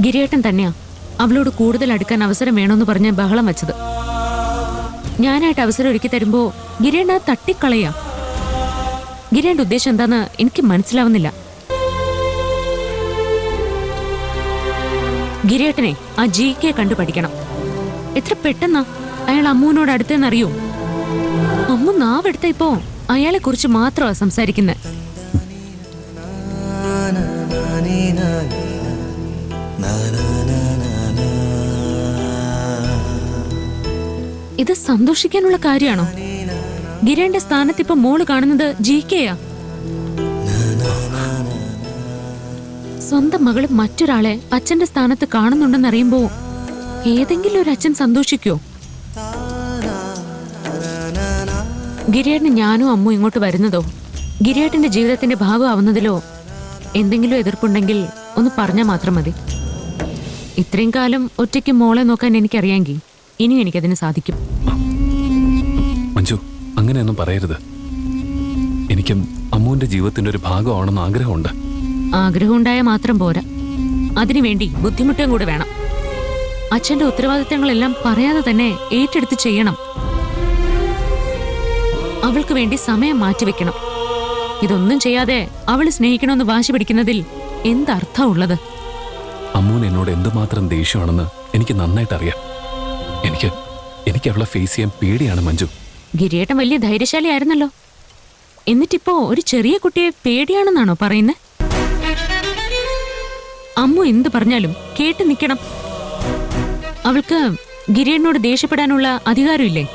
ഗിരിയേട്ടൻ തന്നെയാ അവളോട് കൂടുതൽ അടുക്കാൻ അവസരം വേണമെന്ന് പറഞ്ഞ് ബഹളം വെച്ചത്. ഞാനായിട്ട് അവസരം ഒരുക്കി തരുമ്പോ ഗിരിയേട്ടൻ അത് തട്ടിക്കളയാ. ഗിരിയേട്ടന്റെ ഉദ്ദേശം എന്താന്ന് എനിക്ക് മനസ്സിലാവുന്നില്ല. ഗിരിയേട്ടനെ ആ GK കണ്ടു പഠിക്കണം. എത്ര പെട്ടെന്നാ അയാൾ അമ്മുവിനോട് അടുത്തെന്നറിയോ? അമ്മു നാവെടുത്ത ഇപ്പോ അയാളെ കുറിച്ച് മാത്രമാ സംസാരിക്കുന്നത്. ഇത് സന്തോഷിക്കാനുള്ള കാര്യമാണോ? ഗിരേന്റെ സ്ഥാനത്ത് ഇപ്പൊ മോള് കാണുന്നത് GKയാ. സ്വന്തം മകള് മറ്റൊരാളെ അച്ഛന്റെ സ്ഥാനത്ത് കാണുന്നുണ്ടെന്നറിയുമ്പോ ഏതെങ്കിലും ഒരു അച്ഛൻ സന്തോഷിക്കോ? ഗിരിയേട്ടന് ഞാനും അമ്മു ഇങ്ങോട്ട് വരുന്നതോ ഗിരിയേട്ടന്റെ ജീവിതത്തിന്റെ ഭാഗമാവുന്നതിലോ എന്തെങ്കിലും എതിർപ്പുണ്ടെങ്കിൽ ഒന്ന് പറഞ്ഞാൽ മാത്രം മതി. ഇത്രയും കാലം ഒറ്റയ്ക്ക് മോളെ നോക്കാൻ എനിക്കറിയാമെങ്കിൽ ഇനിയും എനിക്കതിന് സാധിക്കും. മഞ്ജു, അങ്ങനെയൊന്നും പറയരുത്. എനിക്കും അമ്മുവിന്റെ ജീവിതത്തിന്റെ ഒരു ഭാഗമാണെന്ന് ആഗ്രഹമുണ്ട്. ആഗ്രഹം ഉണ്ടായാൽ മാത്രം പോരാ, അതിനുവേണ്ടി ബുദ്ധിമുട്ടും കൂടെ വേണം. അച്ഛന്റെ ഉത്തരവാദിത്തങ്ങളെല്ലാം പറയാതെ തന്നെ ഏറ്റെടുത്ത് ചെയ്യണം. അവൾക്ക് വേണ്ടി സമയം മാറ്റിവെക്കണം. ഇതൊന്നും ചെയ്യാതെ അവള് സ്നേഹിക്കണമെന്ന് വാശി പിടിക്കുന്നതിൽ എന്തർത്ഥം ഉള്ളത്? അമ്മൂന് എന്നോട് എന്തുമാത്രം ദേഷ്യമാണെന്ന് എനിക്ക് നന്നായിട്ട് അറിയാം. എനിക്ക് അവളെ ഫേസ് ചെയ്യാൻ പേടിയാണ് മഞ്ജു. ഗിരിയേട്ടൻ വലിയ ധൈര്യശാലിയായിരുന്നല്ലോ. എന്നിട്ടിപ്പോ ഒരു ചെറിയ കുട്ടിയെ പേടിയാണെന്നാണോ പറയുന്നത്? അമ്മു എന്ത് പറഞ്ഞാലും കേട്ട് നിൽക്കണം. അവൾക്ക് ഗിരിയേട്ടനോട് ദേഷ്യപ്പെടാനുള്ള അധികാരമില്ലേ?